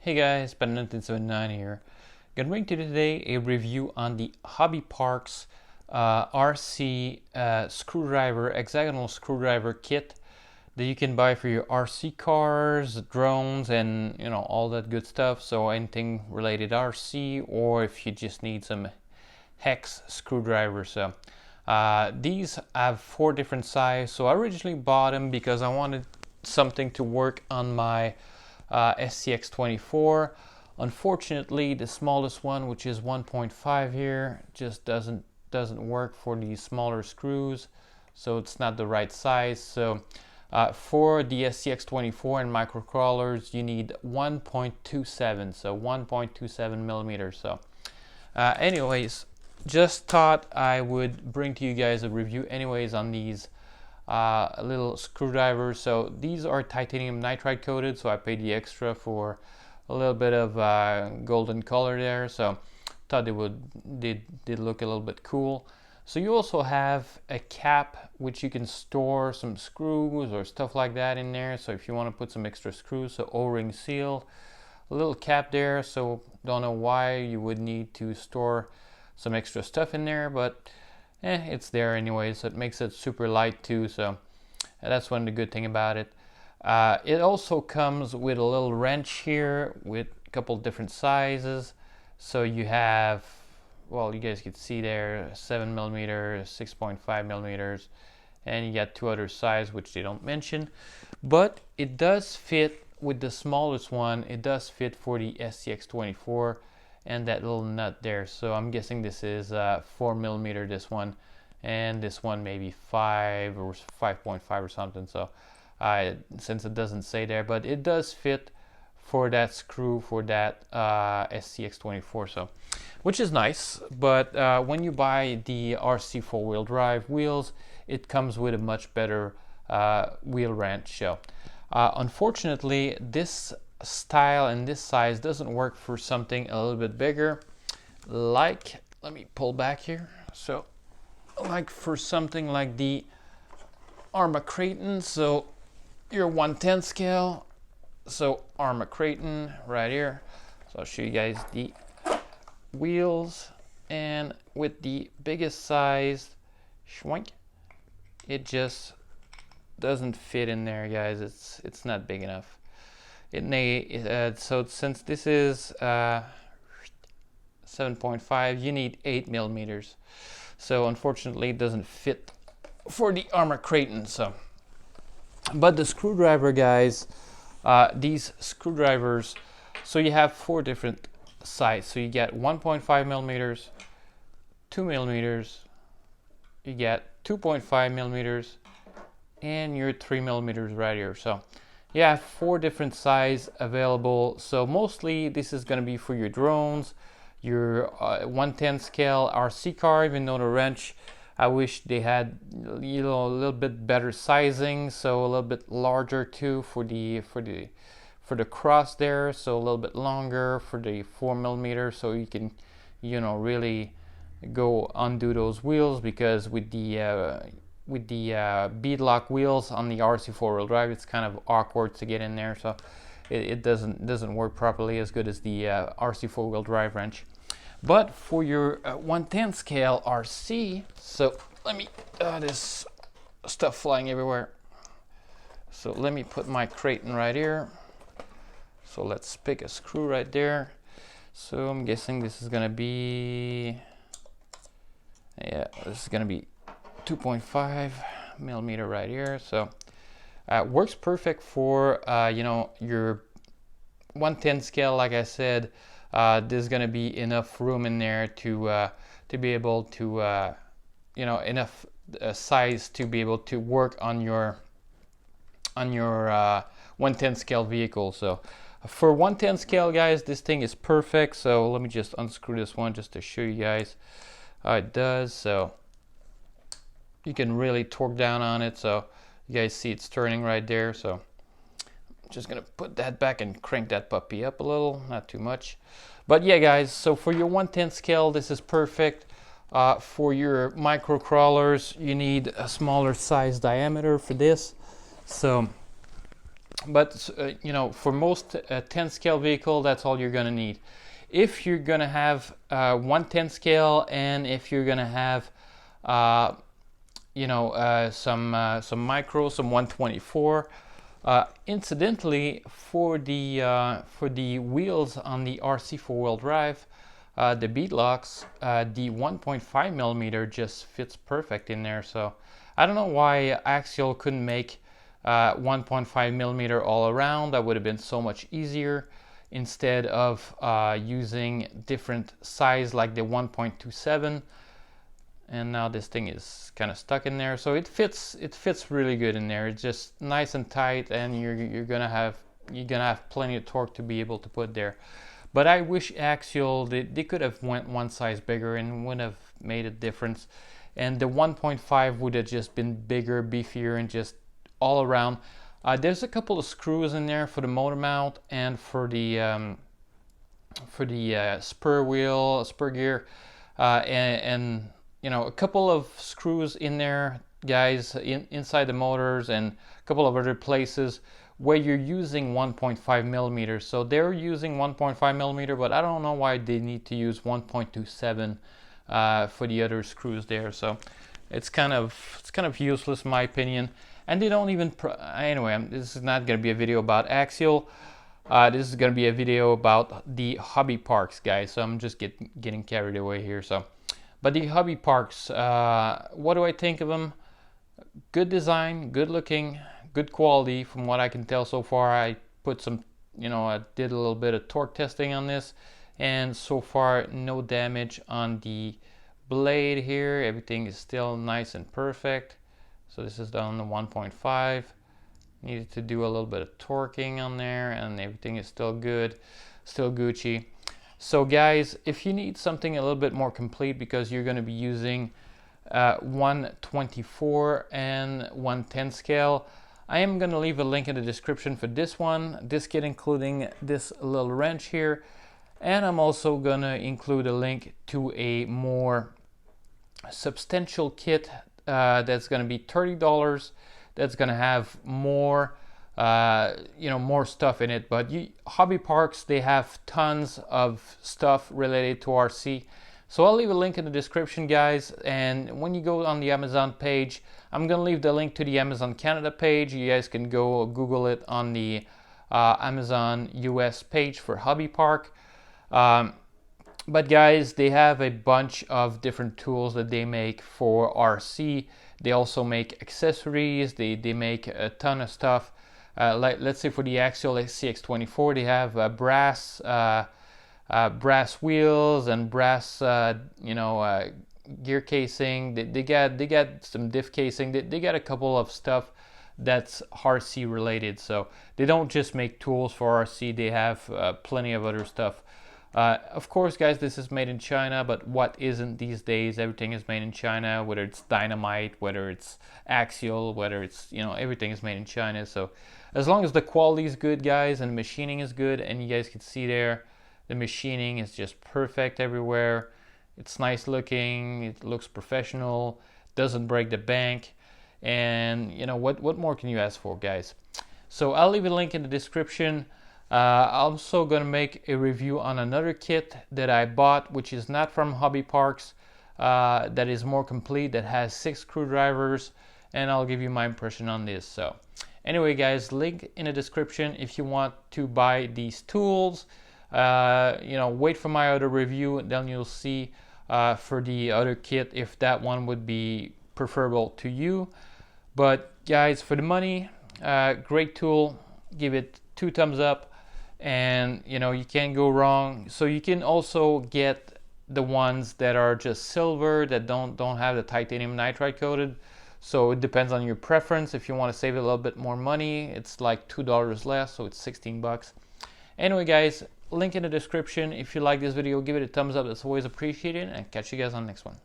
Hey guys, Ben1979 here. Gonna bring to you today a review on the HobbyPark's RC screwdriver, hexagonal screwdriver kit that you can buy for your RC cars, drones, and all that good stuff. So anything related RC, or if you just need some hex screwdrivers. So these have 4 different sizes. So I originally bought them because I wanted something to work on my SCX24. Unfortunately, the smallest one, which is 1.5 here, just doesn't work for these smaller screws, so it's not the right size. So for the SCX24 and microcrawlers, you need 1.27, so 1.27 millimeters. So anyways, just thought I would bring to you guys a review anyways on these little screwdrivers. So these are titanium nitride coated, so I paid the extra for a little bit of golden color there, so thought they did look a little bit cool. So you also have a cap which you can store some screws or stuff like that in there, so if you want to put some extra screws, so O-ring seal, a little cap there. So don't know why you would need to store some extra stuff in there, but it's there anyway, so it makes it super light too. So that's one of the good thing about it. It also comes with a little wrench here with a couple different sizes. So you have, well, you guys can see there, 7 millimeters, 6.5 millimeters, and you got 2 other sizes which they don't mention, but it does fit with the smallest one. It does fit for the SCX24 and that little nut there. So I'm guessing this is 4 millimeter, this one, and this one maybe 5 or 5.5 or something. So since it doesn't say there, but it does fit for that screw for that SCX24, so which is nice. But when you buy the RC 4-wheel drive wheels, it comes with a much better wheel wrench. So unfortunately, this style and this size doesn't work for something a little bit bigger, like, let me pull back here, so like for something like the Arma Creighton, so your 1/10 scale, so Arma Creighton right here. So I'll show you guys the wheels, and with the biggest size, schwank, it just doesn't fit in there, guys. It's not big enough. So since this is 7.5, you need 8 millimeters. So unfortunately, it doesn't fit for the Arma Creighton. So, but the screwdriver, guys, these screwdrivers, so you have 4 different sizes. So you get 1.5 millimeters, 2 millimeters, you get 2.5 millimeters, and your 3 millimeters right here. So you have 4 different sizes available. So mostly this is going to be for your drones, your 1/10 scale RC car, even though the wrench, I wish they had a little bit better sizing, so a little bit larger too for the cross there, so a little bit longer for the 4 millimeter, so you can really go undo those wheels, because with the bead lock wheels on the RC 4-wheel drive, it's kind of awkward to get in there, so it doesn't work properly as good as the RC 4-wheel drive wrench. But for your 1/10 scale RC, so let me, this stuff flying everywhere. So let me put my Creighton right here. So let's pick a screw right there. So I'm guessing this is gonna be, yeah, this is gonna be 2.5 millimeter right here. So works perfect for your 1/10 scale. Like I said, there's gonna be enough room in there to be able to enough size to be able to work on your 1/10 scale vehicle. So for 1/10 scale, guys, this thing is perfect. So let me just unscrew this one just to show you guys how it does. So you can really torque down on it. So you guys see it's turning right there. So I'm just gonna put that back and crank that puppy up a little, not too much. But yeah, guys, so for your 1/10 scale, this is perfect. For your micro crawlers, you need a smaller size diameter for this. So but you know, for most 10 scale vehicle, that's all you're gonna need. If you're gonna have 110 scale, and if you're gonna have you know, some micro, some 124. Incidentally, for the wheels on the RC 4-wheel drive, the bead locks, the 1.5 millimeter just fits perfect in there. So I don't know why Axial couldn't make 1.5 millimeter all around. That would have been so much easier instead of using different size like the 1.27. And now this thing is kind of stuck in there, so it fits really good in there. It's just nice and tight, and you're gonna have plenty of torque to be able to put there. But I wish Axial they could have went one size bigger and would have made a difference. And the 1.5 would have just been bigger, beefier, and just all around. There's a couple of screws in there for the motor mount and for the spur gear, and you know, a couple of screws in there, guys, inside the motors, and a couple of other places where you're using 1.5 millimeters. So they're using 1.5 millimeter, but I don't know why they need to use 1.27 for the other screws there. So it's kind of useless in my opinion. And they don't even anyway, this is not going to be a video about Axial. This is going to be a video about the HobbyParks, guys. So I'm just getting carried away here. So, but the HobbyParks, what do I think of them? Good design, good looking, good quality from what I can tell so far. I put some, you know, I did a little bit of torque testing on this, and so far no damage on the blade here. Everything is still nice and perfect. So this is down to 1.5. Needed to do a little bit of torquing on there, and everything is still good, still Gucci. So guys, if you need something a little bit more complete, because you're going to be using 124 and 110 scale, I am going to leave a link in the description for this one, this kit including this little wrench here, and I'm also going to include a link to a more substantial kit that's going to be $30. That's going to have more you know, more stuff in it. But HobbyParks, they have tons of stuff related to RC. So I'll leave a link in the description, guys. And when you go on the Amazon page, I'm going to leave the link to the Amazon Canada page. You guys can go Google it on the Amazon US page for HobbyPark. But guys, they have a bunch of different tools that they make for RC. They also make accessories. They make a ton of stuff. Like, let's say for the Axial CX24, they have brass wheels and brass you know, gear casing. They got some diff casing. They got a couple of stuff that's RC related. So they don't just make tools for RC. They have plenty of other stuff. Of course, guys, this is made in China, but what isn't these days? Everything is made in China, whether it's Dynamite, whether it's Axial, whether it's, you know, everything is made in China. So as long as the quality is good, guys, and the machining is good, and you guys can see there, the machining is just perfect everywhere. It's nice looking, it looks professional, doesn't break the bank, and you know, what more can you ask for, guys? So I'll leave a link in the description. I'm also going to make a review on another kit that I bought, which is not from HobbyParks, that is more complete, that has 6 screwdrivers, and I'll give you my impression on this. So anyway, guys, link in the description if you want to buy these tools. You know, wait for my other review, and then you'll see for the other kit if that one would be preferable to you. But guys, for the money, great tool, give it 2 thumbs up. And you know, you can't go wrong. So you can also get the ones that are just silver, that don't have the titanium nitride coated. So it depends on your preference. If you want to save a little bit more money, it's like $2 less, so it's 16 bucks. Anyway, guys, link in the description. If you like this video, give it a thumbs up. That's always appreciated, and catch you guys on the next one.